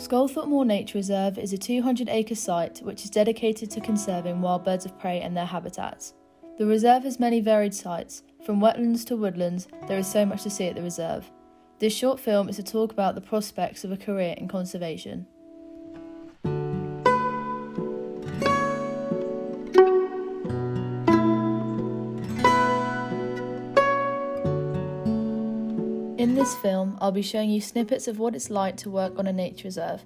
Sculthorpe Moor Nature Reserve is a 200-acre site which is dedicated to conserving wild birds of prey and their habitats. The reserve has many varied sites. From wetlands to woodlands, there is so much to see at the reserve. This short film is to talk about the prospects of a career in conservation. In this film, I'll be showing you snippets of what it's like to work on a nature reserve.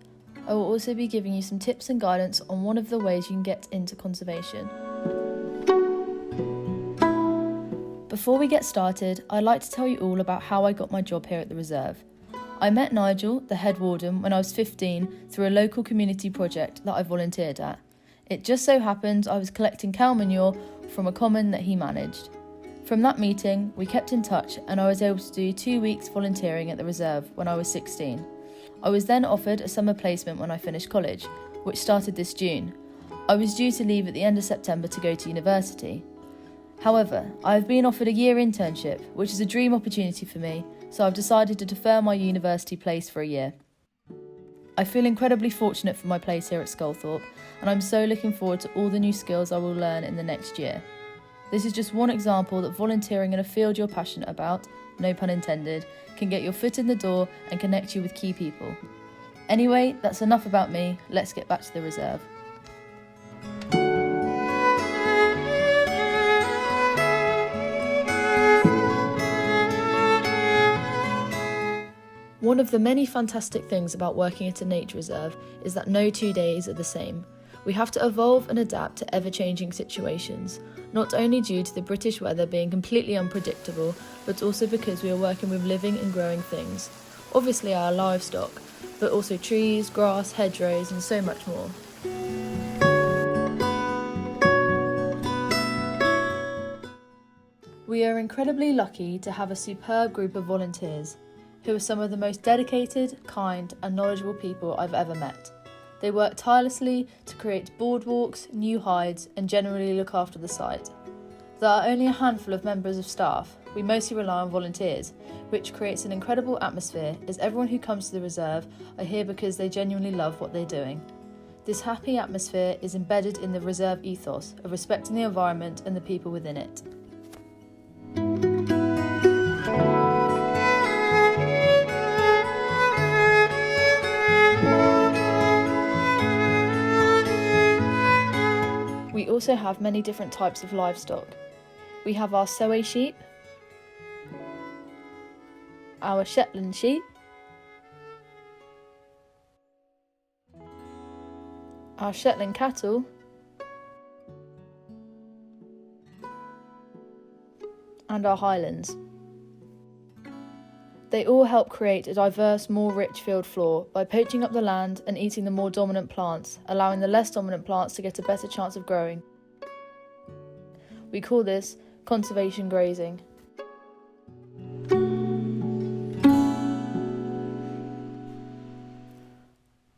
I will also be giving you some tips and guidance on one of the ways you can get into conservation. Before we get started, I'd like to tell you all about how I got my job here at the reserve. I met Nigel, the head warden, when I was 15 through a local community project that I volunteered at. It just so happened I was collecting cow manure from a common that he managed. From that meeting, we kept in touch and I was able to do 2 weeks volunteering at the reserve when I was 16. I was then offered a summer placement when I finished college, which started this June. I was due to leave at the end of September to go to university. However, I have been offered a year internship, which is a dream opportunity for me, so I've decided to defer my university place for a year. I feel incredibly fortunate for my place here at Sculthorpe, and I'm so looking forward to all the new skills I will learn in the next year. This is just one example that volunteering in a field you're passionate about, no pun intended, can get your foot in the door and connect you with key people. Anyway, that's enough about me, let's get back to the reserve. One of the many fantastic things about working at a nature reserve is that no 2 days are the same. We have to evolve and adapt to ever-changing situations, not only due to the British weather being completely unpredictable, but also because we are working with living and growing things. Obviously our livestock, but also trees, grass, hedgerows and so much more. We are incredibly lucky to have a superb group of volunteers, who are some of the most dedicated, kind and knowledgeable people I've ever met. They work tirelessly to create boardwalks, new hides and generally look after the site. There are only a handful of members of staff. We mostly rely on volunteers, which creates an incredible atmosphere as everyone who comes to the reserve are here because they genuinely love what they're doing. This happy atmosphere is embedded in the reserve ethos of respecting the environment and the people within it. We also have many different types of livestock. We have our Soay sheep, our Shetland sheep, our Shetland cattle, and our Highlands. They all help create a diverse, more rich field floor by poaching up the land and eating the more dominant plants, allowing the less dominant plants to get a better chance of growing. We call this conservation grazing.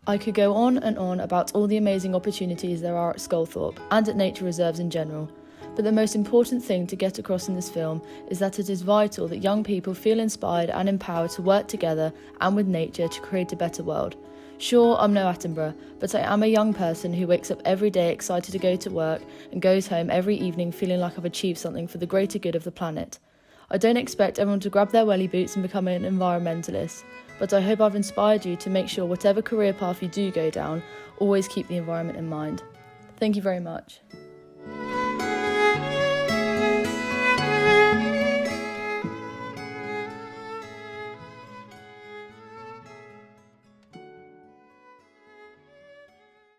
I could go on and on about all the amazing opportunities there are at Sculthorpe and at nature reserves in general. But the most important thing to get across in this film is that it is vital that young people feel inspired and empowered to work together and with nature to create a better world. Sure, I'm no Attenborough, but I am a young person who wakes up every day excited to go to work and goes home every evening feeling like I've achieved something for the greater good of the planet. I don't expect everyone to grab their welly boots and become an environmentalist, but I hope I've inspired you to make sure whatever career path you do go down, always keep the environment in mind. Thank you very much.